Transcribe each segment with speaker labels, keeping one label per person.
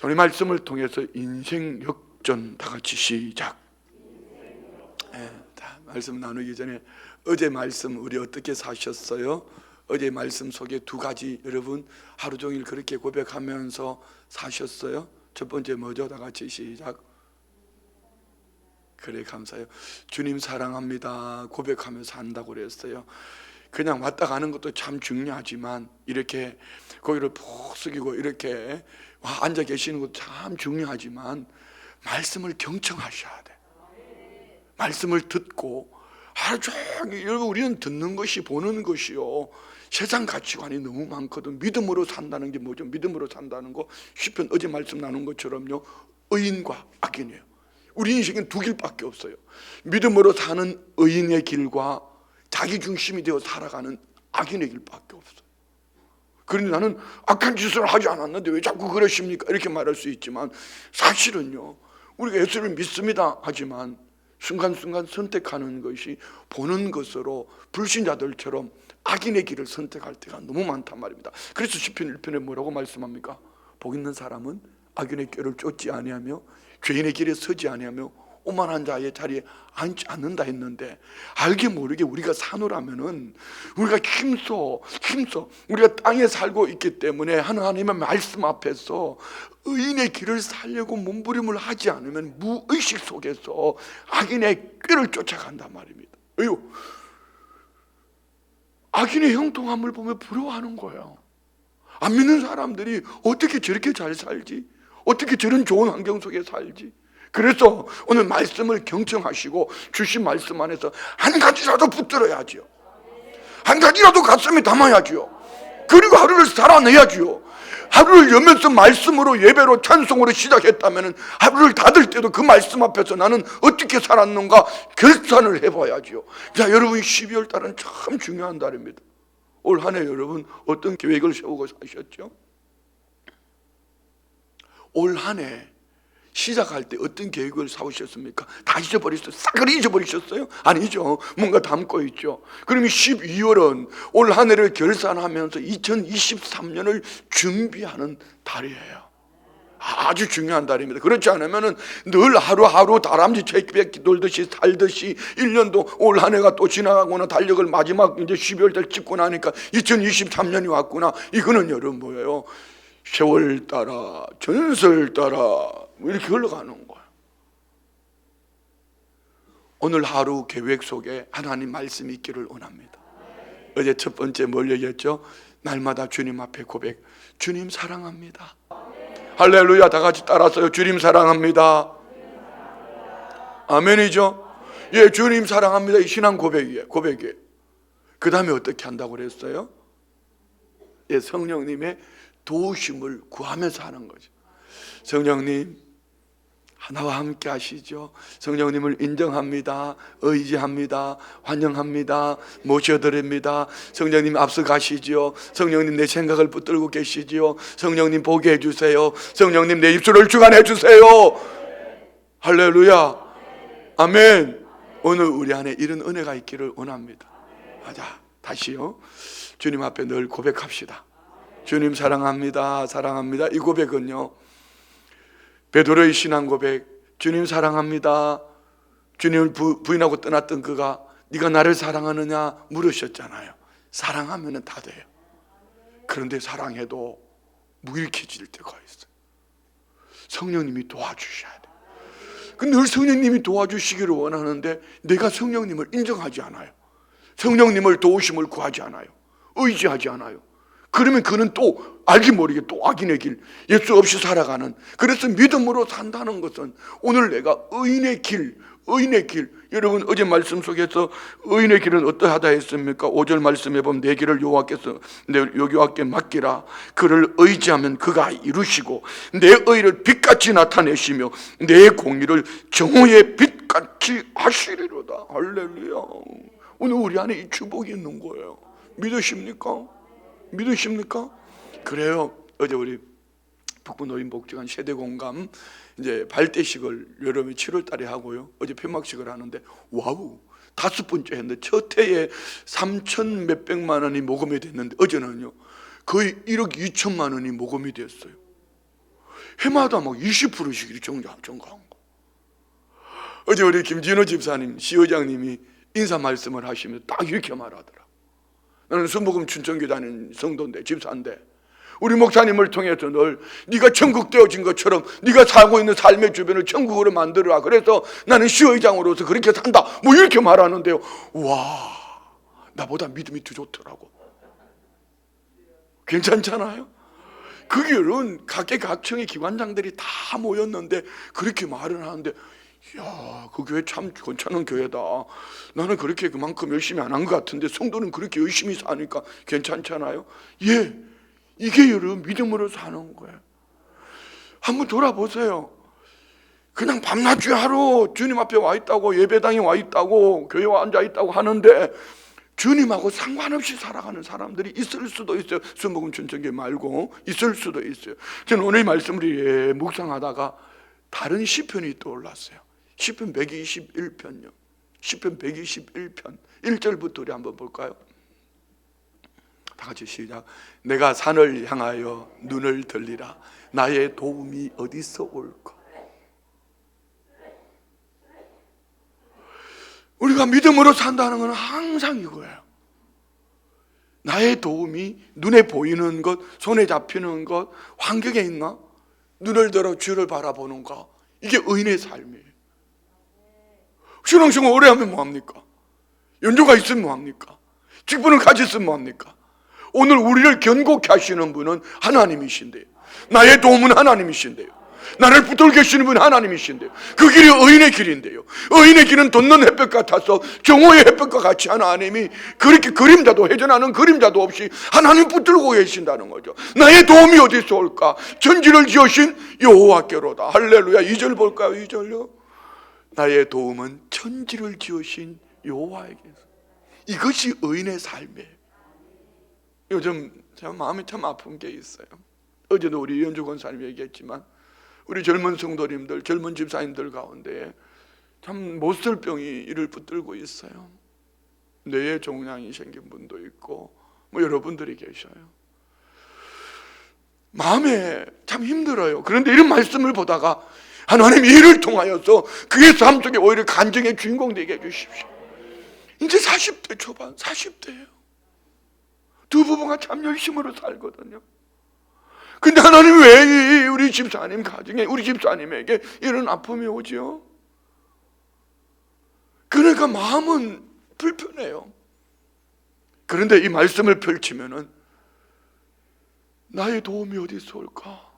Speaker 1: 오늘 말씀을 통해서 인생 역전 다 같이 시작. 말씀 나누기 전에 어제 말씀 우리 어떻게 사셨어요? 어제 말씀 속에 두 가지 여러분 하루 종일 그렇게 고백하면서 사셨어요? 첫 번째 뭐죠? 다 같이 시작. 그래, 감사해요. 주님 사랑합니다 고백하면서 산다고 그랬어요. 그냥 왔다 가는 것도 참 중요하지만 이렇게 고개를 푹 숙이고 이렇게 앉아 계시는 것도 참 중요하지만 말씀을 경청하셔야 돼. 말씀을 듣고 하루 종일 우리는 듣는 것이 보는 것이요, 세상 가치관이 너무 많거든. 믿음으로 산다는 게 뭐죠? 믿음으로 산다는 거 시편 어제 말씀 나눈 것처럼요, 의인과 악인이에요. 우리 인생엔 두 길밖에 없어요. 믿음으로 사는 의인의 길과 자기 중심이 되어 살아가는 악인의 길밖에 없어요. 그런데 나는 악한 짓을 하지 않았는데 왜 자꾸 그러십니까? 이렇게 말할 수 있지만 사실은요, 우리가 예수를 믿습니다 하지만 순간순간 선택하는 것이 보는 것으로 불신자들처럼 악인의 길을 선택할 때가 너무 많단 말입니다. 그래서 시편 1편에 뭐라고 말씀합니까? 복 있는 사람은 악인의 길을 쫓지 아니하며 죄인의 길에 서지 아니하며 오만한 자의 자리에 앉지 않는다 했는데, 알게 모르게 우리가 사노라면은 우리가 힘써 우리가 땅에 살고 있기 때문에 하나님의 말씀 앞에서 의인의 길을 살려고 몸부림을 하지 않으면 무의식 속에서 악인의 길을 쫓아간단 말입니다. 왜요? 악인의 형통함을 보면 부러워하는 거예요. 안 믿는 사람들이 어떻게 저렇게 잘 살지? 어떻게 저런 좋은 환경 속에 살지? 그래서 오늘 말씀을 경청하시고 주신 말씀 안에서 한 가지라도 붙들어야지요. 한 가지라도 가슴에 담아야지요. 그리고 하루를 살아내야지요. 하루를 여면서 말씀으로 예배로 찬송으로 시작했다면 하루를 닫을 때도 그 말씀 앞에서 나는 어떻게 살았는가 결산을 해봐야지요. 자, 여러분 12월 달은 참 중요한 달입니다. 올 한 해 여러분 어떤 계획을 세우고 사셨죠? 올 한 해 시작할 때 어떤 계획을 세우셨습니까? 다 잊어버렸어요? 싸그리 잊어버리셨어요? 아니죠. 뭔가 담고 있죠. 그러면 12월은 올 한 해를 결산하면서 2023년을 준비하는 달이에요. 아주 중요한 달입니다. 그렇지 않으면 늘 하루하루 다람쥐 채비에 돌듯이 살듯이 1년도 올 한 해가 또 지나가거나 달력을 마지막 이제 12월 달 찍고 나니까 2023년이 왔구나. 이거는 여러분 뭐예요? 세월 따라 전설 따라 이렇게 흘러가는 거예요. 오늘 하루 계획 속에 하나님 말씀이 있기를 원합니다. 어제 첫 번째 뭘 얘기했죠? 날마다 주님 앞에 고백. 주님 사랑합니다. 할렐루야. 다 같이 따라서요. 주님 사랑합니다. 아멘이죠? 예, 주님 사랑합니다. 이 신앙 고백이에요. 그 다음에 어떻게 한다고 그랬어요? 예, 성령님의 도우심을 구하면서 하는 거죠. 성령님 나와 함께 하시죠. 성령님을 인정합니다. 의지합니다. 환영합니다. 모셔드립니다. 성령님 앞서 가시죠. 성령님 내 생각을 붙들고 계시지요. 성령님 보게 해주세요. 성령님 내 입술을 주관해 주세요. 할렐루야. 아멘. 오늘 우리 안에 이런 은혜가 있기를 원합니다. 자, 다시요. 주님 앞에 늘 고백합시다. 주님 사랑합니다. 사랑합니다. 이 고백은요, 베드로의 신앙 고백. 주님 사랑합니다. 주님을 부인하고 떠났던 그가 네가 나를 사랑하느냐 물으셨잖아요. 사랑하면 다 돼요. 그런데 사랑해도 무익해질 때가 있어요. 성령님이 도와주셔야 돼요. 근데 늘 성령님이 도와주시기를 원하는데 내가 성령님을 인정하지 않아요. 성령님을 도우심을 구하지 않아요. 의지하지 않아요. 그러면 그는 또 알기 모르게 또 악인의 길, 예수 없이 살아가는. 그래서 믿음으로 산다는 것은 오늘 내가 의인의 길, 여러분 어제 말씀 속에서 의인의 길은 어떠하다 했습니까? 5절 말씀해 보면 내 길을 여호와께 맡기라. 그를 의지하면 그가 이루시고 내 의를 빛같이 나타내시며 내 공의를 정오의 빛같이 하시리로다. 할렐루야. 오늘 우리 안에 이 축복이 있는 거예요. 믿으십니까? 그래요. 어제 우리 북부 노인복지관 세대공감 이제 발대식을 여름에 7월 달에 하고요. 어제 폐막식을 하는데 와우, 5번째 했는데 첫 해에 3천 몇백만 원이 모금이 됐는데 어제는요 거의 1억 2천만 원이 모금이 됐어요. 해마다 막 20%씩 증가한 거. 어제 우리 김진호 집사님, 시의장님이 인사 말씀을 하시면서 딱 이렇게 말하더라. 나는 순복음 춘천교회 다니는 성도인데, 집사인데, 우리 목사님을 통해서 늘 네가 천국 되어진 것처럼 네가 살고 있는 삶의 주변을 천국으로 만들어라. 그래서 나는 시의장으로서 그렇게 산다. 뭐 이렇게 말하는데요. 와, 나보다 믿음이 더 좋더라고. 괜찮잖아요? 그 길은 각계각층의 기관장들이 다 모였는데 그렇게 말을 하는데, 이야, 그 교회 참 괜찮은 교회다. 나는 그렇게 그만큼 열심히 안 한 것 같은데 성도는 그렇게 열심히 사니까 괜찮잖아요. 예, 이게 여러분 믿음으로 사는 거예요. 한번 돌아보세요. 그냥 밤낮 하루 주님 앞에 와 있다고, 예배당에 와 있다고, 교회에 앉아 있다고 하는데 주님하고 상관없이 살아가는 사람들이 있을 수도 있어요. 순복음 춘천교회 말고 있을 수도 있어요. 저는 오늘 이 말씀을 묵상하다가 다른 시편이 떠올랐어요. 시편 121편요. 시편 121편 1절부터 우리 한번 볼까요? 다 같이 시작. 내가 산을 향하여 눈을 들리라. 나의 도움이 어디서 올까? 우리가 믿음으로 산다는 건 항상 이거예요. 나의 도움이 눈에 보이는 것, 손에 잡히는 것, 환경에 있나? 눈을 들어 주를 바라보는 것. 이게 의인의 삶이에요. 신앙생활 오래 하면 뭐합니까? 연조가 있으면 뭐합니까? 직분을 가졌으면 뭐합니까? 오늘 우리를 견고케 하시는 분은 하나님이신데요. 나의 도움은 하나님이신데요. 나를 붙들고 계시는 분은 하나님이신데요. 그 길이 의인의 길인데요. 의인의 길은 돋는 햇볕 같아서 정오의 햇볕과 같이 하나님이 그렇게 그림자도 회전하는 그림자도 없이 하나님 붙들고 계신다는 거죠. 나의 도움이 어디서 올까? 천지를 지으신 여호와께로다. 할렐루야. 2절 볼까요? 2절요. 나의 도움은 천지를 지으신 여호와에게서. 이것이 의인의 삶이에요. 요즘 참 마음이 참 아픈 게 있어요. 어제도 우리 연주 권사님이 얘기했지만 우리 젊은 성도님들, 젊은 집사님들 가운데 참 못쓸병이 이를 붙들고 있어요. 뇌에 종양이 생긴 분도 있고 뭐 여러분들이 계셔요. 마음에 참 힘들어요. 그런데 이런 말씀을 보다가 하나님 이를 통하여서 그의 삶 속에 오히려 간증의 주인공 되게 해주십시오. 이제 40대 초반, 40대예요. 두 부부가 참 열심으로 살거든요. 근데 하나님 왜 우리 집사님 가정에, 우리 집사님에게 이런 아픔이 오지요? 그러니까 마음은 불편해요. 그런데 이 말씀을 펼치면은 나의 도움이 어디서 올까?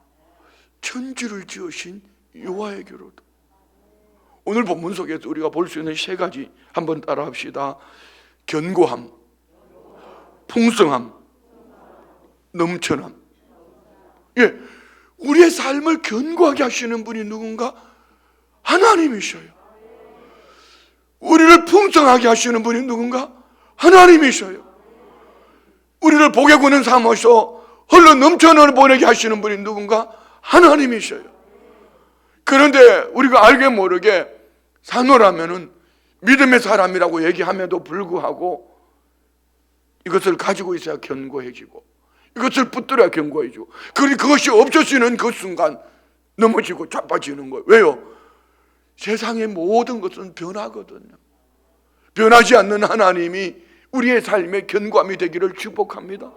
Speaker 1: 천지를 지으신 여호와에게로다. 오늘 본문 속에서 우리가 볼 수 있는 세 가지 한번 따라 합시다. 견고함, 풍성함, 넘쳐남. 예, 우리의 삶을 견고하게 하시는 분이 누군가? 하나님이셔요. 우리를 풍성하게 하시는 분이 누군가? 하나님이셔요. 우리를 복의 군은 삼아서 흘러 넘쳐는 보내게 하시는 분이 누군가? 하나님이셔요. 그런데 우리가 알게 모르게 사노라면은 믿음의 사람이라고 얘기함에도 불구하고 이것을 가지고 있어야 견고해지고 이것을 붙들어야 견고해지고 그것이 없어지는 그 순간 넘어지고 자빠지는 거예요. 왜요? 세상의 모든 것은 변하거든요. 변하지 않는 하나님이 우리의 삶의 견고함이 되기를 축복합니다.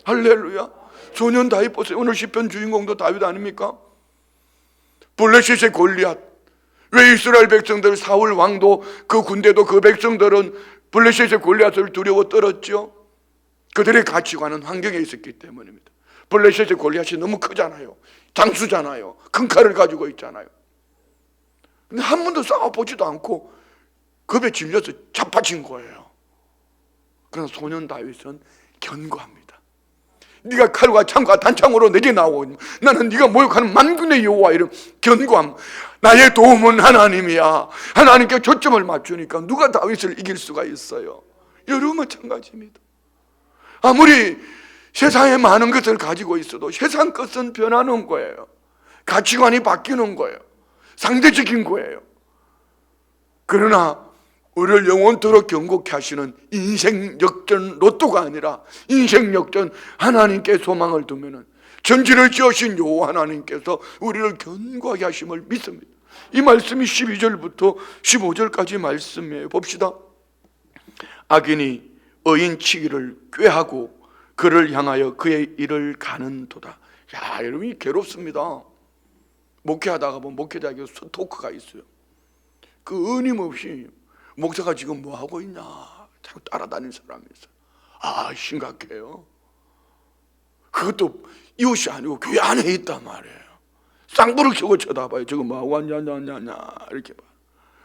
Speaker 1: 할렐루야. 소년 다윗 보세요. 오늘 시편 주인공도 다윗 아닙니까? 블레셋의 골리앗. 왜 이스라엘 백성들, 사울 왕도 그 군대도 그 백성들은 블레셋의 골리앗을 두려워 떨었죠? 그들의 가치관은 환경에 있었기 때문입니다. 블레셋의 골리앗이 너무 크잖아요. 장수잖아요. 큰 칼을 가지고 있잖아요. 근데 한 번도 싸워보지도 않고 겁에 질려서 자빠진 거예요. 그러나 소년 다윗은 견고합니다. 네가 칼과 창과 단창으로 내게 나오고 나는 네가 모욕하는 만군의 여호와 이름. 견고함. 나의 도움은 하나님이야. 하나님께 초점을 맞추니까 누가 다윗을 이길 수가 있어요? 여러분 마찬가지입니다. 아무리 세상에 많은 것을 가지고 있어도 세상 것은 변하는 거예요. 가치관이 바뀌는 거예요. 상대적인 거예요. 그러나 우리를 영원토록 견고케 하시는 인생 역전 로또가 아니라 인생 역전 하나님께 소망을 두면은 천지를 지으신 여호와 하나님께서 우리를 견고하게 하심을 믿습니다. 이 말씀이 12절부터 15절까지 말씀이에요. 봅시다. 악인이 의인치기를 꾀하고 그를 향하여 그의 일을 가는도다. 야, 여러분이 괴롭습니다. 목회하다가 보면 목회자에게 스토커가 있어요. 그 어림없이 목사가 지금 뭐 하고 있냐 자꾸 따라다니는 사람이 있어요. 아, 심각해요. 그것도 이웃이 아니고 교회 안에 있단 말이에요. 쌍불을 켜고 쳐다봐요. 저거 뭐 하고 왔냐 이렇게 봐.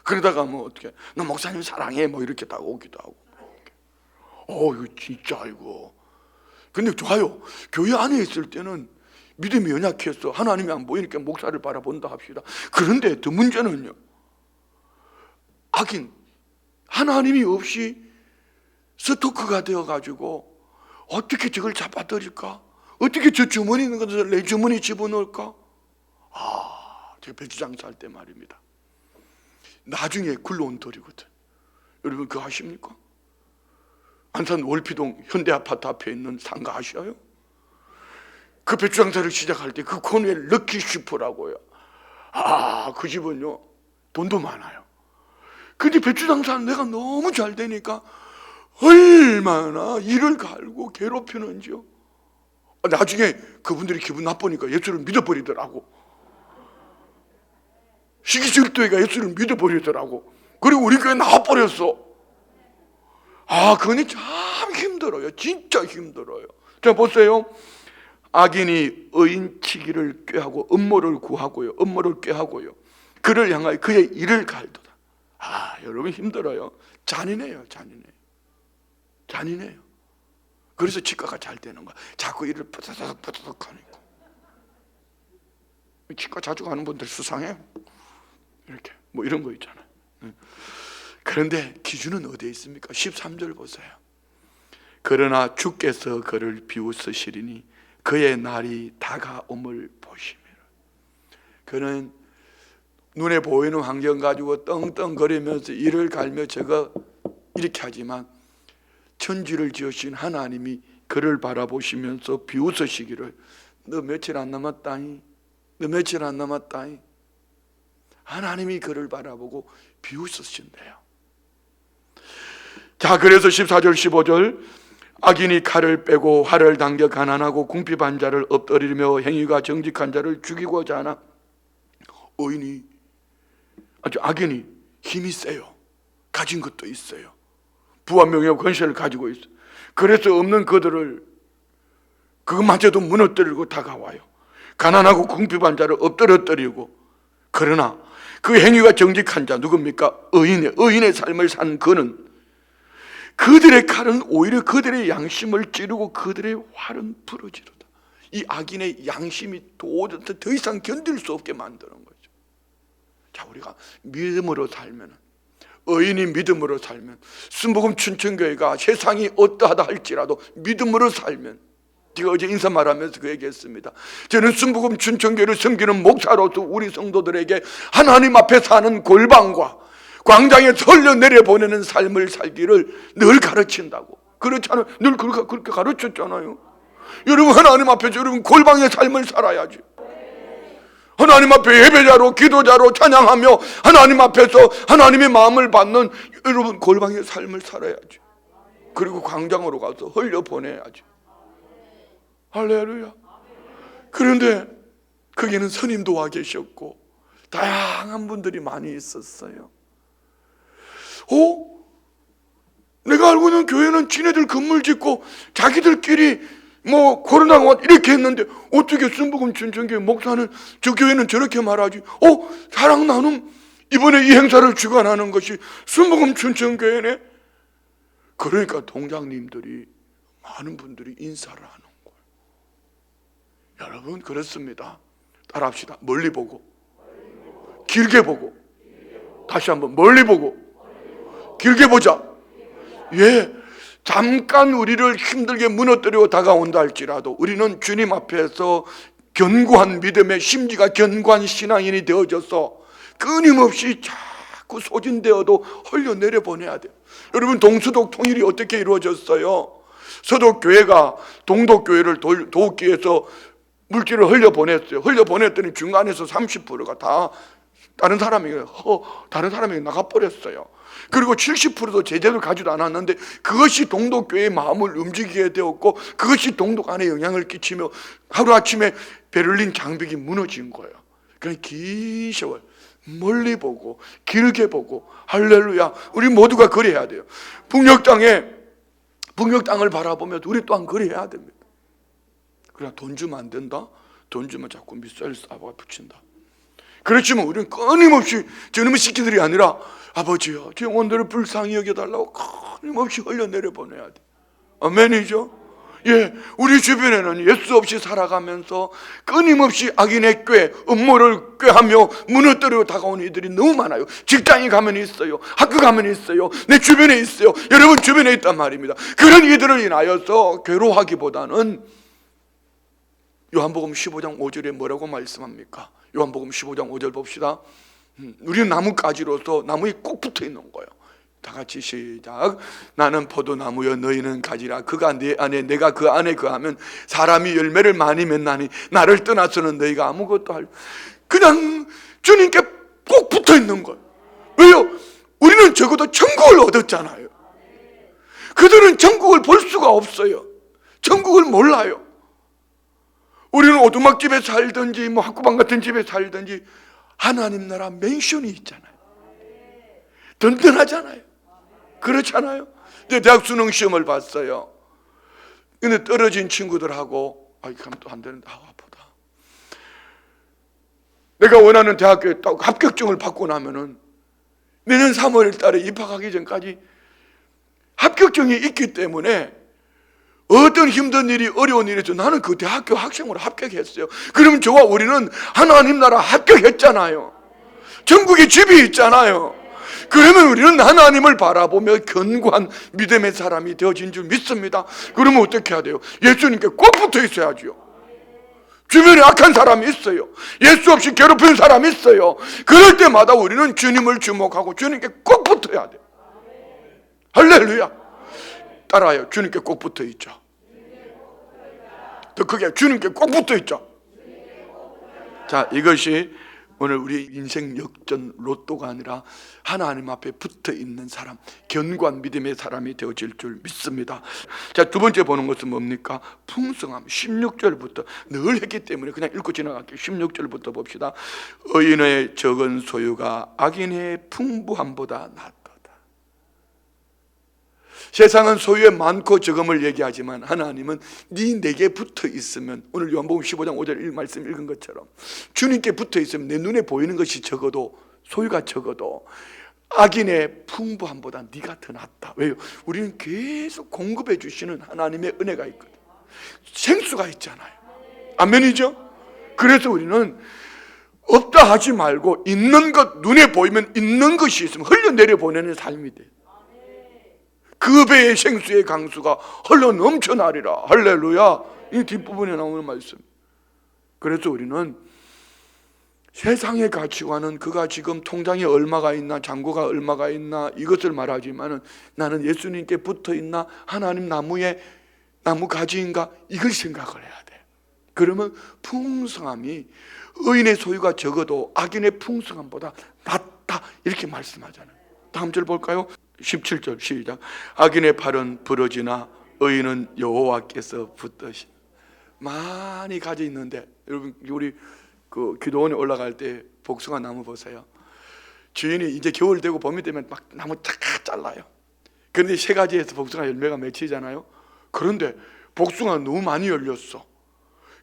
Speaker 1: 그러다가 뭐 어떻게 너 목사님 사랑해 뭐 이렇게 딱 오기도 하고. 이거 진짜 이거. 근데 좋아요. 교회 안에 있을 때는 믿음이 연약해서 하나님이 안 보이니까 목사를 바라본다 합시다. 그런데 더 문제는요, 악인 하나님이 없이 스토커가 되어가지고 어떻게 저걸 잡아들일까? 어떻게 저 주머니 있는 것을 내 주머니에 집어넣을까? 제가 배추장사 할 때 말입니다. 나중에 굴러온 돌이거든. 여러분 그거 아십니까? 안산 월피동 현대아파트 앞에 있는 상가 아시아요? 그 배추장사를 시작할 때 그 코너에 럭키 슈퍼라고요. 그 집은요 돈도 많아요. 근데 배추장사는 내가 너무 잘 되니까 얼마나 일을 갈고 괴롭히는지요. 나중에 그분들이 기분 나쁘니까 예수를 믿어버리더라고. 시기질투가 예수를 믿어버리더라고. 그리고 우리 교회 나와버렸어. 그건 참 힘들어요. 진짜 힘들어요. 자 보세요. 악인이 의인치기를 꾀하고 음모를 구하고요, 음모를 꾀하고요, 그를 향하여 그의 일을 갈도다. 여러분 힘들어요. 잔인해요. 그래서 치과가 잘 되는 거야. 자꾸 일을 푸드득 하니까. 치과 자주 가는 분들 수상해. 이렇게 뭐 이런 거 있잖아요. 그런데 기준은 어디에 있습니까? 13절 보세요. 그러나 주께서 그를 비웃으시리니 그의 날이 다가옴을 보시미라. 그는 눈에 보이는 환경 가지고 떵떵거리면서 이를 갈며 저거 이렇게 하지만 천지를 지으신 하나님이 그를 바라보시면서 비웃으시기를 너 며칠 안 남았다니, 너 며칠 안 남았다니. 하나님이 그를 바라보고 비웃으신대요. 자, 그래서 14절 15절 악인이 칼을 빼고 활을 당겨 가난하고 궁핍한 자를 엎드리며 행위가 정직한 자를 죽이고자 하나. 악인이 힘이 세요. 가진 것도 있어요. 부와 명예와 권세를 가지고 있어요. 그래서 없는 그들을 그것마저도 무너뜨리고 다가와요. 가난하고 궁핍한 자를 엎드려뜨리고. 그러나 그 행위가 정직한 자 누굽니까? 의인의 삶을 산 그는 그들의 칼은 오히려 그들의 양심을 찌르고 그들의 활은 부러지로다. 이 악인의 양심이 도저히 더 이상 견딜 수 없게 만드는 거죠. 자, 우리가 믿음으로 살면, 의인이 믿음으로 살면, 순복음 춘천교회가 세상이 어떠하다 할지라도 믿음으로 살면, 제가 어제 인사 말하면서 그 얘기했습니다. 저는 순복음 춘천교회를 섬기는 목사로서 우리 성도들에게 하나님 앞에 사는 골방과 광장에 털려 내려보내는 삶을 살기를 늘 가르친다고. 그렇잖아요. 늘 그렇게 가르쳤잖아요. 여러분 하나님 앞에서 여러분 골방의 삶을 살아야지. 하나님 앞에 예배자로 기도자로 찬양하며 하나님 앞에서 하나님의 마음을 받는 여러분 골방의 삶을 살아야지. 그리고 광장으로 가서 흘려보내야지. 할렐루야. 그런데 거기는 스님도 와 계셨고 다양한 분들이 많이 있었어요. 내가 알고 있는 교회는 지네들 건물 짓고 자기들끼리 뭐 코로나가 왔 이렇게 했는데 어떻게 순복음 춘천교회 목사는 저 교회는 저렇게 말하지? 사랑 나눔 이번에 이 행사를 주관하는 것이 순복음 춘천교회네. 그러니까 동장님들이 많은 분들이 인사를 하는 거예요. 여러분 그렇습니다. 따라합시다. 멀리 보고 길게 보고. 다시 한번 멀리 보고 길게 보자. 잠깐 우리를 힘들게 무너뜨리고 다가온다 할지라도 우리는 주님 앞에서 견고한 믿음의 심지가 견고한 신앙인이 되어져서 끊임없이 자꾸 소진되어도 흘려내려 보내야 돼요. 여러분 동서독 통일이 어떻게 이루어졌어요? 서독교회가 동독교회를 돕기 위해서 물질을 흘려보냈어요. 흘려보냈더니 중간에서 30%가 다 다른 사람에게 나가버렸어요. 그리고 70%도 제대로 가지도 않았는데 그것이 동독교회의 마음을 움직이게 되었고 그것이 동독 안에 영향을 끼치며 하루아침에 베를린 장벽이 무너진 거예요. 그냥 긴 세월 멀리 보고 길게 보고, 할렐루야, 우리 모두가 그래야 돼요. 북녘땅을 바라보며 우리 또한 그래야 됩니다. 그러나 돈 주면 안 된다? 돈 주면 자꾸 미사일 쏴봐 붙인다. 그렇지만 우리는 끊임없이 저놈의 새끼들이 아니라 아버지여 저 영혼들을 불쌍히 여겨달라고 끊임없이 흘려내려 보내야 돼. 아멘이죠? 예, 우리 주변에는 예수 없이 살아가면서 끊임없이 악인의 꾀, 음모를 꾀하며 무너뜨리고 다가오는 이들이 너무 많아요. 직장에 가면 있어요. 학교 가면 있어요. 내 주변에 있어요. 여러분 주변에 있단 말입니다. 그런 이들을 인하여서 괴로워하기보다는 요한복음 15장 5절에 뭐라고 말씀합니까? 요한복음 15장 5절 봅시다. 우리는 나뭇가지로서 나무에 꼭 붙어 있는 거예요. 다 같이 시작. 나는 포도나무여 너희는 가지라. 그가 내 안에 내가 그 안에 거하면 사람이 열매를 많이 맺나니 나를 떠나서는 너희가 아무것도 그냥 주님께 꼭 붙어 있는 거예요. 왜요? 우리는 적어도 천국을 얻었잖아요. 그들은 천국을 볼 수가 없어요. 천국을 몰라요. 우리는 오두막집에 살든지 학구방 같은 집에 살든지 하나님 나라 맨션이 있잖아요. 든든하잖아요. 그렇잖아요. 근데 대학 수능 시험을 봤어요. 근데 떨어진 친구들하고 그럼 또 안 되는데 아프다. 내가 원하는 대학교에 딱 합격증을 받고 나면은 내년 3월 달에 입학하기 전까지 합격증이 있기 때문에 어떤 힘든 일이 어려운 일에서 나는 그 대학교 학생으로 합격했어요. 그러면 저와 우리는 하나님 나라 합격했잖아요. 천국에 집이 있잖아요. 그러면 우리는 하나님을 바라보며 견고한 믿음의 사람이 되어진 줄 믿습니다. 그러면 어떻게 해야 돼요? 예수님께 꼭 붙어 있어야죠. 주변에 악한 사람이 있어요. 예수 없이 괴롭히는 사람이 있어요. 그럴 때마다 우리는 주님을 주목하고 주님께 꼭 붙어야 돼요. 할렐루야. 따라요. 주님께 꼭 붙어 있죠. 더 크게 주님께 꼭 붙어 있죠. 자, 이것이 오늘 우리 인생 역전 로또가 아니라 하나님 앞에 붙어 있는 사람, 견고한 믿음의 사람이 되어질 줄 믿습니다. 자, 두 번째 보는 것은 뭡니까? 풍성함. 16절부터 늘 했기 때문에 그냥 읽고 지나갈게요. 16절부터 봅시다. 의인의 적은 소유가 악인의 풍부함보다 낫도다. 세상은 소유의 많고 적음을 얘기하지만 하나님은 내게 붙어 있으면, 오늘 요한복음 15장 5절 말씀 읽은 것처럼 주님께 붙어 있으면 내 눈에 보이는 것이 적어도, 소유가 적어도 악인의 풍부함보다 네가 더 낫다. 왜요? 우리는 계속 공급해 주시는 하나님의 은혜가 있거든. 생수가 있잖아요. 아멘이죠? 그래서 우리는 없다 하지 말고 있는 것, 눈에 보이면 있는 것이 있으면 흘려내려 보내는 삶이 돼요. 그 배의 생수의 강수가 흘러 넘쳐나리라. 할렐루야. 이 뒷부분에 나오는 말씀. 그래서 우리는 세상의 가치관은 그가 지금 통장에 얼마가 있나, 잔고가 얼마가 있나 이것을 말하지만은 나는 예수님께 붙어 있나, 하나님 나무 가지인가, 이걸 생각을 해야 돼. 그러면 풍성함이 의인의 소유가 적어도 악인의 풍성함보다 낫다 이렇게 말씀하잖아요. 다음 절 볼까요? 17절 시작. 악인의 팔은 부러지나 의인은 여호와께서 붙드신. 많이 가져 있는데, 여러분 우리 그 기도원에 올라갈 때 복숭아 나무 보세요. 주인이 이제 겨울 되고 봄이 되면 막 나무 쫙 잘라요. 그런데 세 가지에서 복숭아 열매가 맺히잖아요. 그런데 복숭아 너무 많이 열렸어.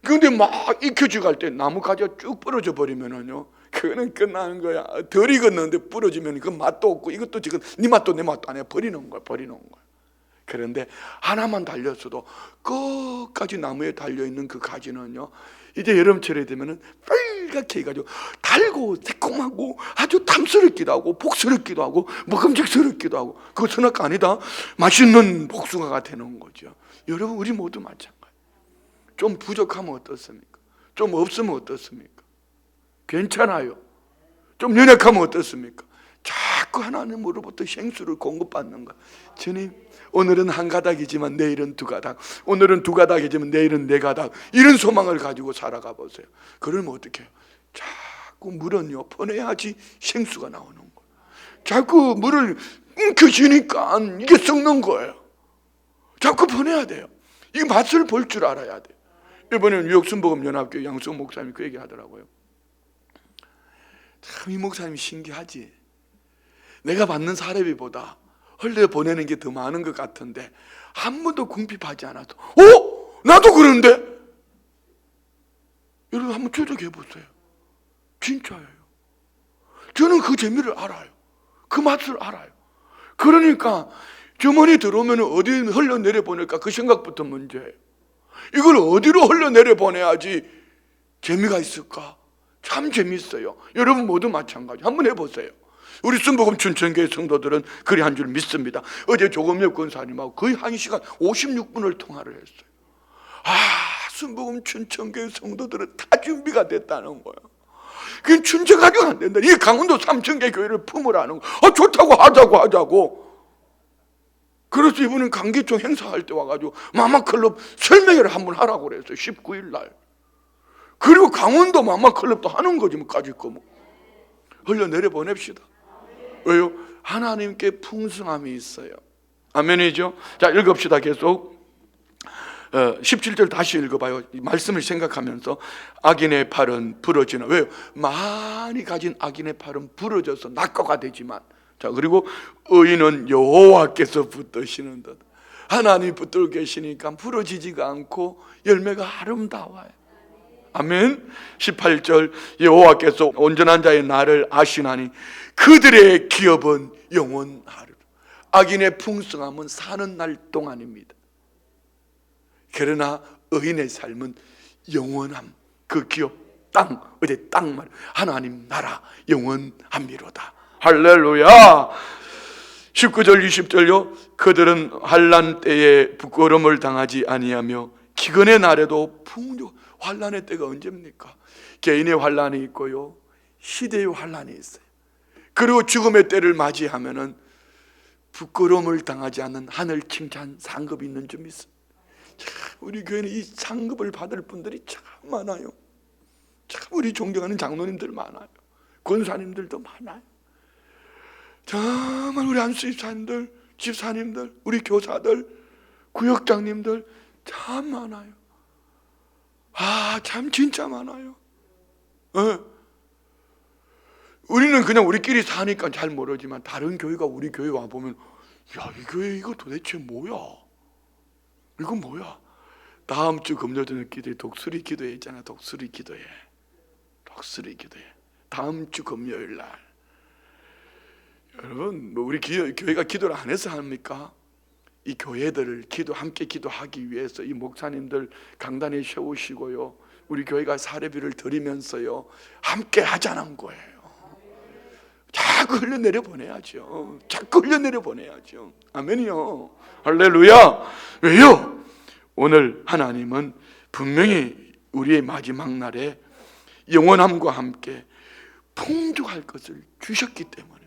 Speaker 1: 그런데 막 익혀져 갈 때 나무 가지가 쭉 부러져 버리면은요, 그거는 끝나는 거야. 덜 익었는데 부러지면 그 맛도 없고 이것도 지금 네 맛도 내 맛도 아니야. 버리는 거야. 그런데 하나만 달렸어도 끝까지 나무에 달려있는 그 가지는요, 이제 여름철에 되면은 빨갛게 해가지고 달고 새콤하고 아주 탐스럽기도 하고 복스럽기도 하고 먹음직스럽기도 하고, 그거 선악가 아니다. 맛있는 복숭아가 되는 거죠. 여러분 우리 모두 마찬가지. 좀 부족하면 어떻습니까? 좀 없으면 어떻습니까? 괜찮아요. 좀 연약하면 어떻습니까? 자꾸 자꾸 하나님으로부터 생수를 공급받는 거야. 주님, 오늘은 한 가닥이지만 내일은 두 가닥, 오늘은 두 가닥이지만 내일은 네 가닥, 이런 소망을 가지고 살아가 보세요. 그러면 어떻게 해요? 자꾸 물은요 퍼내야지 생수가 나오는 거예요. 자꾸 물을 움켜쥐니까 이게 썩는 거예요. 자꾸 퍼내야 돼요. 이 맛을 볼 줄 알아야 돼요. 이번에 뉴욕순복음연합교회 양수호 목사님이 그 얘기 하더라고요. 참 이 목사님이 신기하지. 내가 받는 사례비보다 흘려보내는 게 더 많은 것 같은데 한 번도 궁핍하지 않아도 나도 그런데? 여러분 한번 추적해 보세요. 진짜예요. 저는 그 재미를 알아요. 그 맛을 알아요. 그러니까 주머니 들어오면 어디 흘러내려 보낼까 그 생각부터 문제예요. 이걸 어디로 흘러내려 보내야지 재미가 있을까? 참 재미있어요. 여러분 모두 마찬가지. 한번 해보세요. 우리 순복음 춘천교회 성도들은 그리 한 줄 믿습니다. 어제 조금엽 권사님하고 거의 1시간 56분을 통화를 했어요. 순복음 춘천교회 성도들은 다 준비가 됐다는 거예요. 그게 춘천 가지고 안 된다. 이 강원도 삼천개 교회를 품으라는 거. 좋다고 하자고. 그래서 이분은 강기총 행사할 때 와가지고 마마클럽 설명회를 한번 하라고 그랬어요. 19일 날. 그리고 강원도 마마클럽도 하는 거지 뭐 가질 거 뭐. 흘려내려 보냅시다. 왜요? 하나님께 풍성함이 있어요. 아멘이죠? 자, 읽읍시다. 계속 17절 다시 읽어봐요. 이 말씀을 생각하면서 악인의 팔은 부러지나. 왜요? 많이 가진 악인의 팔은 부러져서 낙과가 되지만, 자, 그리고 의인은 여호와께서 붙드시는 듯. 하나님 붙들고 계시니까 부러지지가 않고 열매가 아름다워요. 아멘. 18절 여호와께서 온전한 자의 날을 아시나니 그들의 기업은 영원하리라. 악인의 풍성함은 사는 날 동안입니다. 그러나 의인의 삶은 영원함. 그 기업 땅, 어제 땅말 하나님 나라 영원함이로다. 할렐루야. 19절 20절요. 그들은 환난 때에 부끄러움을 당하지 아니하며 기근의 날에도 풍족. 환난의 때가 언제입니까? 개인의 환난이 있고요, 시대의 환난이 있어요. 그리고 죽음의 때를 맞이하면은 부끄러움을 당하지 않는 하늘 칭찬 상급이 있는 줄 믿습니다. 우리 교회는 이 상급을 받을 분들이 참 많아요. 참 우리 존경하는 장로님들 많아요. 권사님들도 많아요. 정말 우리 안수집사님들, 집사님들, 우리 교사들, 구역장님들 참 많아요. 참 진짜 많아요. 우리는 그냥 우리끼리 사니까 잘 모르지만 다른 교회가 우리 교회 와보면 이 교회 이거 도대체 뭐야? 이거 뭐야? 다음 주 금요 저녁 기도에 독수리 기도회 있잖아. 독수리 기도회. 다음 주 금요일 날. 여러분, 우리 교회가 기도를 안 해서 합니까? 이 교회들을 함께 기도하기 위해서 이 목사님들 강단에 세우시고요, 우리 교회가 사례비를 드리면서요 함께 하자는 거예요. 자꾸 흘려내려 보내야죠. 아멘이요. 할렐루야. 왜요? 오늘 하나님은 분명히 우리의 마지막 날에 영원함과 함께 풍족할 것을 주셨기 때문에.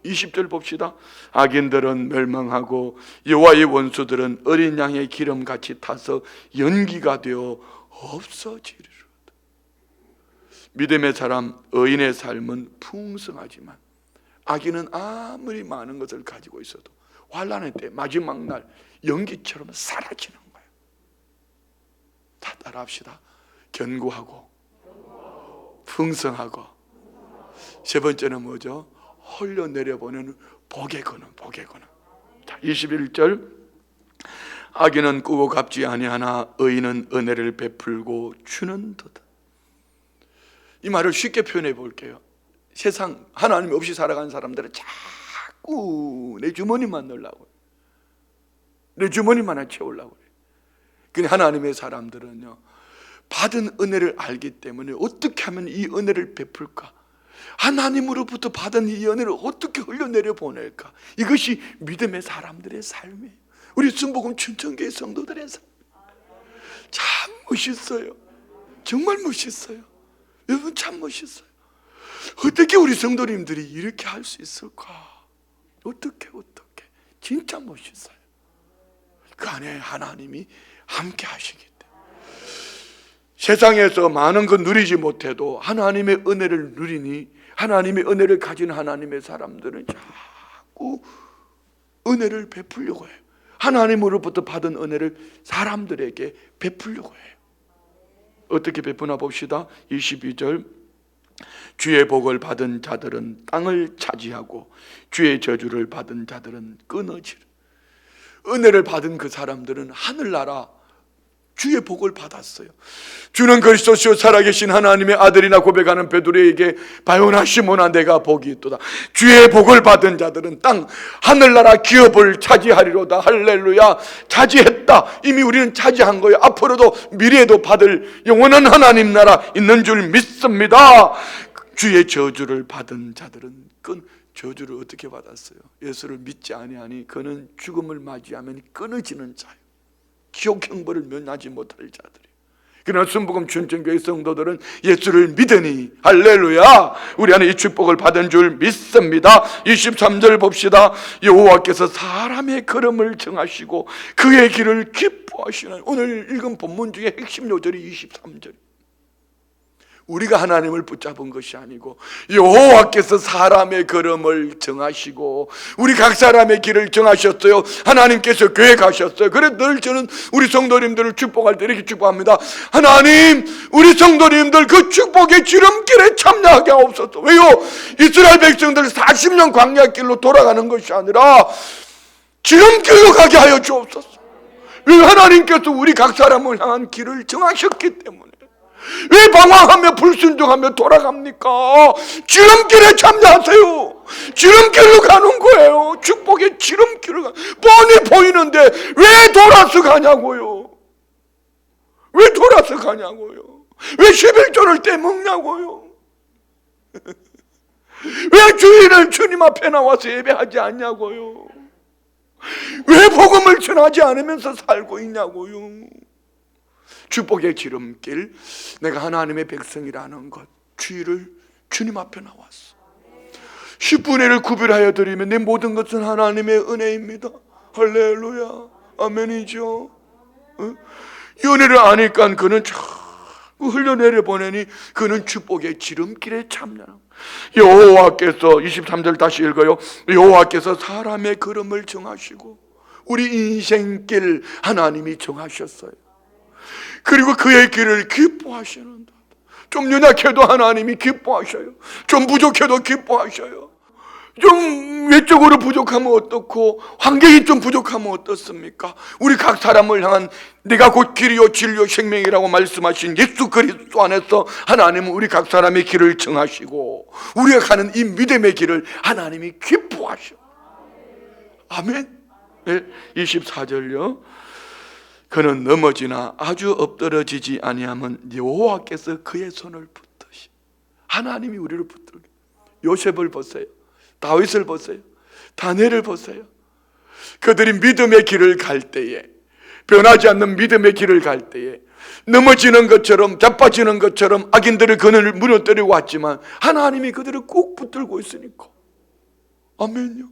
Speaker 1: 20절 봅시다. 악인들은 멸망하고 여호와의 원수들은 어린 양의 기름같이 타서 연기가 되어 없어지리로다. 믿음의 사람, 의인의 삶은 풍성하지만 악인은 아무리 많은 것을 가지고 있어도 환난의 때 마지막 날 연기처럼 사라지는 거예요. 다 따라합시다. 견고하고 풍성하고. 세 번째는 뭐죠? 흘려내려보내는 복의 근원. 자, 21절 악인은 꾸고 갚지 아니하나 의인은 은혜를 베풀고 주는 듯. 이 말을 쉽게 표현해 볼게요. 세상 하나님 없이 살아가는 사람들은 자꾸 내 주머니만 넣으려고, 내 주머니만 채우려고 해요. 근데 하나님의 사람들은요, 받은 은혜를 알기 때문에 어떻게 하면 이 은혜를 베풀까, 하나님으로부터 받은 이 은혜를 어떻게 흘려내려 보낼까, 이것이 믿음의 사람들의 삶이에요. 우리 순복음 춘천교회 성도들의 삶 참 멋있어요. 정말 멋있어요. 여러분 참 멋있어요. 어떻게 우리 성도님들이 이렇게 할 수 있을까? 어떻게 진짜 멋있어요. 그 안에 하나님이 함께 하시기 때문에 세상에서 많은 것 누리지 못해도 하나님의 은혜를 누리니, 하나님의 은혜를 가진 하나님의 사람들은 자꾸 은혜를 베풀려고 해요. 하나님으로부터 받은 은혜를 사람들에게 베풀려고 해요. 어떻게 베푸나 봅시다. 22절, 주의 복을 받은 자들은 땅을 차지하고 주의 저주를 받은 자들은 끊어지리. 은혜를 받은 그 사람들은 하늘나라 주의 복을 받았어요. 주는 그리스도시요 살아계신 하나님의 아들이나 고백하는 베드로에게 바요나 시몬아 내가 복이 있도다. 주의 복을 받은 자들은 땅 하늘나라 기업을 차지하리로다. 할렐루야. 차지했다. 이미 우리는 차지한 거예요. 앞으로도 미래에도 받을 영원한 하나님 나라 있는 줄 믿습니다. 주의 저주를 받은 자들은 저주를 어떻게 받았어요? 예수를 믿지 아니하니 그는 죽음을 맞이하면 끊어지는 자요, 지옥 형벌을 면하지 못할 자들이. 그러나 순복음 춘천교회 성도들은 예수를 믿으니 할렐루야 우리 안에 이 축복을 받은 줄 믿습니다. 23절 봅시다. 여호와께서 사람의 걸음을 정하시고 그의 길을 기뻐하시는, 오늘 읽은 본문 중에 핵심 요절이 23절. 우리가 하나님을 붙잡은 것이 아니고 여호와께서 사람의 걸음을 정하시고, 우리 각 사람의 길을 정하셨어요. 하나님께서 계획하셨어요. 그래서 늘 저는 우리 성도님들을 축복할 때 이렇게 축복합니다. 하나님, 우리 성도님들 그 축복의 지름길에 참여하게 하옵소서. 왜요? 이스라엘 백성들 40년 광야길로 돌아가는 것이 아니라 지름길로 가게 하여 주옵소서. 왜? 하나님께서 우리 각 사람을 향한 길을 정하셨기 때문에. 왜 방황하며 불순종하며 돌아갑니까? 지름길에 참여하세요. 지름길로 가는 거예요. 축복의 지름길로 뻔히 보이는데 왜 돌아서 가냐고요. 왜 돌아서 가냐고요. 왜 11조를 떼먹냐고요. 왜 주일을 주님 앞에 나와서 예배하지 않냐고요. 왜 복음을 전하지 않으면서 살고 있냐고요. 축복의 지름길, 내가 하나님의 백성이라는 것, 주의를 주님 앞에 나왔어. 10분의 1을 구별하여 드리면 내 모든 것은 하나님의 은혜입니다. 할렐루야. 아멘이죠. 이 은혜를 아니까 그는 자꾸 흘려내려 보내니 그는 축복의 지름길에 참여하는. 여호와께서 23절 다시 읽어요. 여호와께서 사람의 걸음을 정하시고, 우리 인생길 하나님이 정하셨어요. 그리고 그의 길을 기뻐하시는다. 좀 연약해도 하나님이 기뻐하셔요. 좀 부족해도 기뻐하셔요. 좀 외적으로 부족하면 어떻고 환경이 좀 부족하면 어떻습니까? 우리 각 사람을 향한 내가 곧 길이요 진리요 생명이라고 말씀하신 예수 그리스도 안에서 하나님은 우리 각 사람의 길을 정하시고 우리가 가는 이 믿음의 길을 하나님이 기뻐하셔. 아멘. 네, 24절요. 그는 넘어지나 아주 엎드러지지 아니하면 여호와께서 그의 손을 붙드시. 하나님이 우리를 붙들게. 요셉을 보세요. 다윗을 보세요. 다니엘을 보세요. 그들이 믿음의 길을 갈 때에, 변하지 않는 믿음의 길을 갈 때에 넘어지는 것처럼 자빠지는 것처럼 악인들의 그늘을 무너뜨리고 왔지만 하나님이 그들을 꼭 붙들고 있으니까. 아멘요.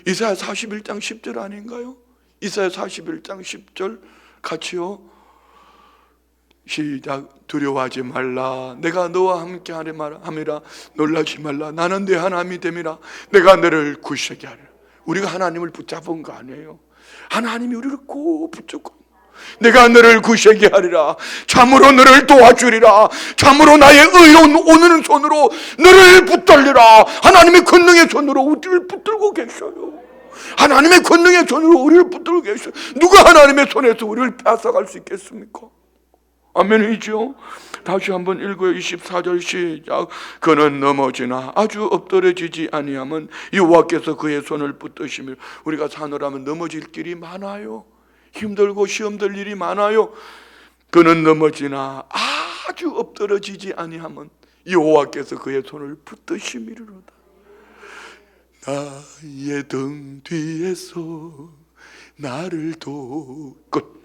Speaker 1: 이사야 41장 10절 아닌가요? 이사야 41장 10절 같이요. 시작. 두려워하지 말라. 내가 너와 함께 함이라. 놀라지 말라. 나는 네 하나님이 됨이라. 내가 너를 구시하게 하리라. 우리가 하나님을 붙잡은 거 아니에요. 하나님이 우리를 꼭 붙잡고 내가 너를 구시하게 하리라. 참으로 너를 도와주리라. 참으로 나의 의로운 오는 손으로 너를 붙들리라. 하나님의 권능의 손으로 우리를 붙들고 계셔요. 하나님의 권능의 손으로 우리를 붙들고 계셔요. 누가 하나님의 손에서 우리를 뺏어갈 수 있겠습니까? 아멘이죠. 다시 한번 읽어요. 24절 시작. 그는 넘어지나 아주 엎드러지지 아니하면 여호와께서 그의 손을 붙드시며. 우리가 사노라면 넘어질 길이 많아요. 힘들고 시험될 일이 많아요. 그는 넘어지나 아주 엎드러지지 아니하면 여호와께서 그의 손을 붙드시미로다. 나의 등 뒤에서 나를 끝.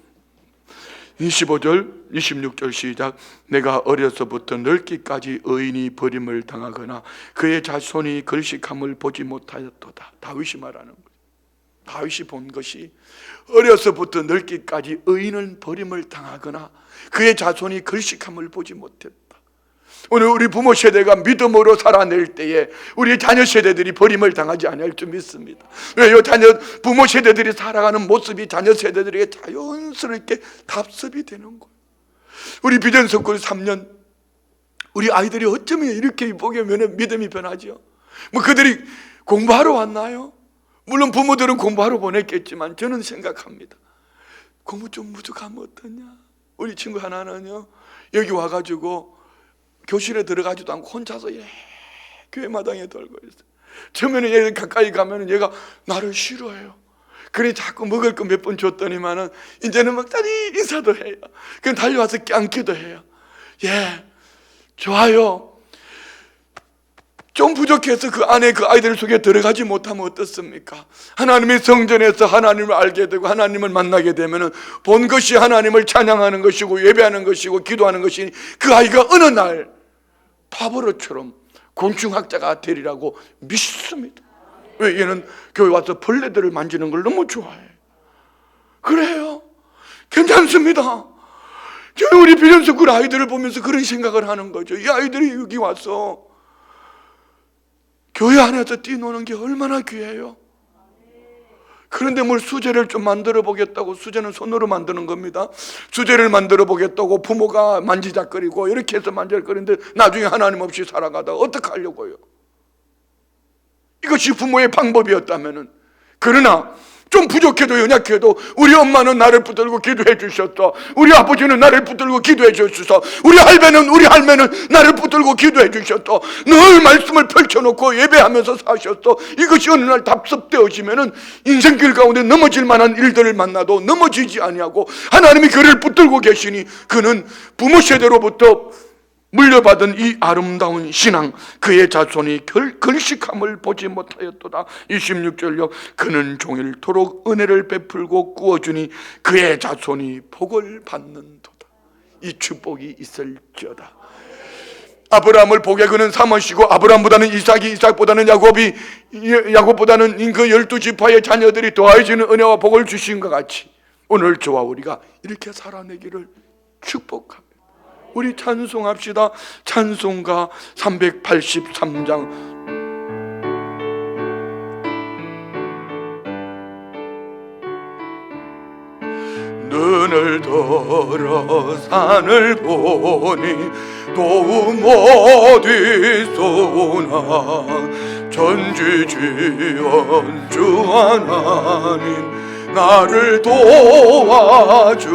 Speaker 1: 25절 26절 시작. 내가 어려서부터 늙기까지 의인이 버림을 당하거나 그의 자손이 걸식함을 보지 못하였도다. 다윗이 말하는 거예요. 다윗이 본 것이 어려서부터 늙기까지 의인은 버림을 당하거나 그의 자손이 걸식함을 보지 못했다. 오늘 우리 부모 세대가 믿음으로 살아낼 때에 우리 자녀 세대들이 버림을 당하지 않을 줄 믿습니다. 왜요? 부모 세대들이 살아가는 모습이 자녀 세대들에게 자연스럽게 답습이 되는 거예요. 우리 비전석굴 3년 우리 아이들이 어쩌면 이렇게 보면 믿음이 변하죠. 뭐 그들이 공부하러 왔나요? 물론 부모들은 공부하러 보냈겠지만 저는 생각합니다. 공부 좀 무적하면 어떠냐? 우리 친구 하나는요, 여기 와가지고 교실에 들어가지도 않고 혼자서 교회 마당에 돌고 있어요. 처음에는 얘 가까이 가면 얘가 나를 싫어해요. 그래 자꾸 먹을 거 몇 번 줬더니만은 이제는 막 다리 인사도 해요. 그냥 달려와서 껴안기도 해요. 예, 좋아요. 좀 부족해서 그 안에 그 아이들 속에 들어가지 못하면 어떻습니까? 하나님의 성전에서 하나님을 알게 되고 하나님을 만나게 되면은 본 것이 하나님을 찬양하는 것이고 예배하는 것이고 기도하는 것이니 그 아이가 어느 날 파브로처럼 곤충학자가 되리라고 믿습니다. 왜? 얘는 교회 와서 벌레들을 만지는 걸 너무 좋아해. 그래요, 괜찮습니다. 우리 비전석굴 아이들을 보면서 그런 생각을 하는 거죠. 이 아이들이 여기 와서 교회 안에서 뛰노는 게 얼마나 귀해요. 그런데 뭘 수제를 좀 만들어 보겠다고, 수제는 손으로 만드는 겁니다. 수제를 만들어 보겠다고 부모가 만지작거리고 이렇게 해서 만지작거리는데 나중에 하나님 없이 살아가다가 어떻게 하려고요? 이것이 부모의 방법이었다면은. 그러나 좀 부족해도 연약해도 우리 엄마는 나를 붙들고 기도해 주셨어. 우리 아버지는 나를 붙들고 기도해 주셨어. 우리 할매는 나를 붙들고 기도해 주셨어. 늘 말씀을 펼쳐놓고 예배하면서 사셨어. 이것이 어느 날 답습되어지면은 인생길 가운데 넘어질 만한 일들을 만나도 넘어지지 아니하고 하나님이 그를 붙들고 계시니 그는 부모 세대로부터 물려받은 이 아름다운 신앙, 그의 자손이 걸식함을 보지 못하였도다. 26절요. 그는 종일토록 은혜를 베풀고 구워주니 그의 자손이 복을 받는도다. 이 축복이 있을지어다. 아브라함을 복에 그는 삼으시고 아브라함보다는 이삭이, 이삭보다는 야곱이, 야곱보다는 그 12지파의 자녀들이 더해지는 은혜와 복을 주신 것 같이 오늘 저와 우리가 이렇게 살아내기를 축복합니다. 우리 찬송합시다. 찬송가 383장. 눈을 들어 산을 보니 도움 어디서 오나. 전지지원 주 하나님 나를 도와주시네.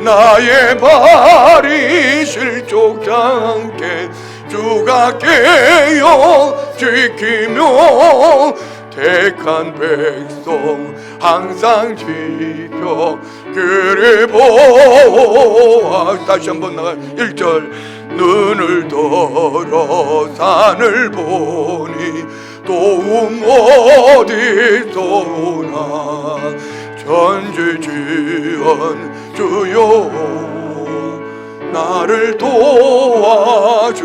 Speaker 1: 나의 발이 실족지 않게 주가 깨어 지키며 택한 백성 항상 지켜 그를 보아. 다시 한번 나가 1절. 눈을 들어 산을 보니 도움 어디서 오나. 전지지원 주여 나를 도와주시네.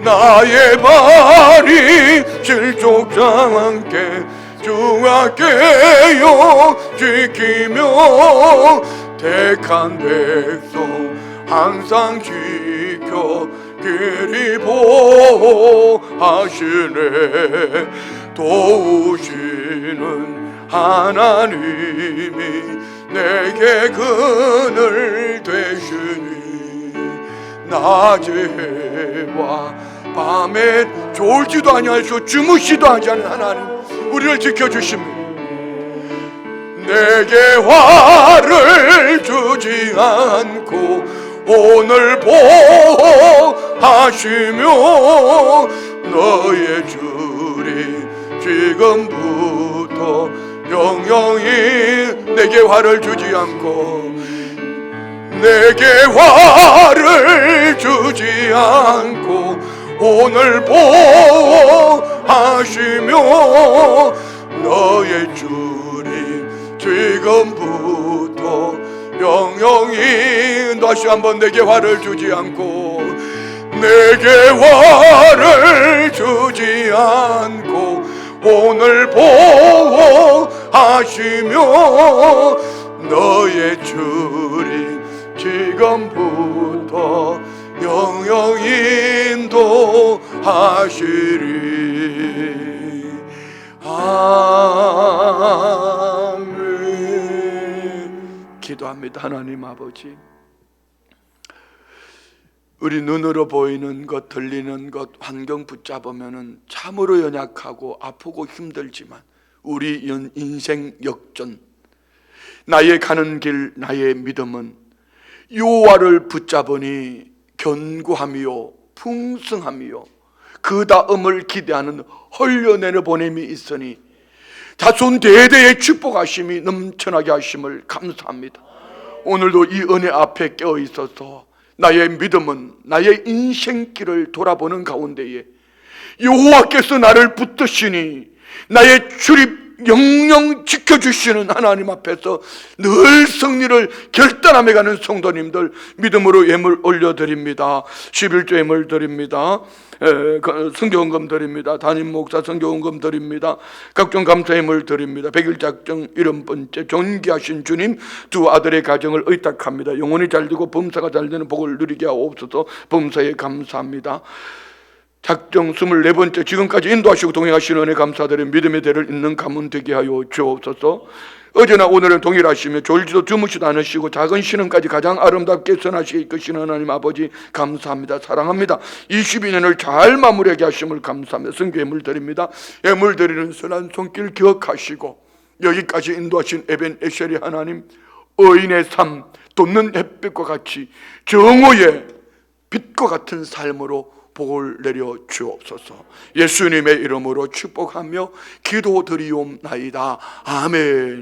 Speaker 1: 나의 발이 실족지 않게 주가 깨어 지키며 택한 백성 항상 지켜 그리 보호하시네. 도우시는 하나님이 내게 그늘 되시니 낮에와 밤에 졸지도 아니하시고 주무시도 하지 않은 하나님 우리를 지켜주십니다. 내게 화를 주지 않고 오늘 보호하시며 너의 줄이 지금부터 영영이 내게 화를 주지 않고 내게 화를 주지 않고 오늘 보호하시며 너의 줄이 지금 지금부터 영영이 다시 한번 내게 화를 주지 않고 내게 화를 주지 않고 오늘 보호하시며 너의 주리 지금부터 영영이 인도하시리. 아멘. 기도합니다. 하나님 아버지, 우리 눈으로 보이는 것, 들리는 것, 환경 붙잡으면은 참으로 연약하고 아프고 힘들지만 우리 인생 역전, 나의 가는 길, 나의 믿음은 여호와를 붙잡으니 견고함이요 풍성함이요 그 다음을 기대하는 흘려내는 보냄이 있으니 자손 대대의 축복하심이 넘쳐나게 하심을 감사합니다. 오늘도 이 은혜 앞에 깨어 있어서 나의 믿음은 나의 인생길을 돌아보는 가운데에 여호와께서 나를 붙드시니 나의 출입 영영 지켜주시는 하나님 앞에서 늘 승리를 결단하며 가는 성도님들 믿음으로 예물 올려드립니다. 11조 예물 드립니다. 선교원금 드립니다. 담임 목사 선교원금 드립니다. 각종 감사 예물 드립니다. 100일 작정 70번째 존귀하신 주님 두 아들의 가정을 의탁합니다. 영혼이 잘되고 범사가 잘되는 복을 누리게 하옵소서. 범사에 감사합니다. 작정 24번째 지금까지 인도하시고 동행하시는 은혜 감사드리며 믿음의 대를 잇는 가문 되게 하여 주옵소서. 어제나 오늘은 동일하시며 졸지도 주무시도 않으시고 작은 신음까지 가장 아름답게 선하시게 이끄시는 하나님 아버지 감사합니다. 사랑합니다. 22년을 잘 마무리하게 하심을 감사합니다. 성교 예물 드립니다. 예물 드리는 선한 손길 기억하시고 여기까지 인도하신 에벤에셀이 하나님, 의인의 삶 돋는 햇빛과 같이 정오의 빛과 같은 삶으로 복을 내려 주옵소서. 예수님의 이름으로 축복하며 기도드리옵나이다. 아멘.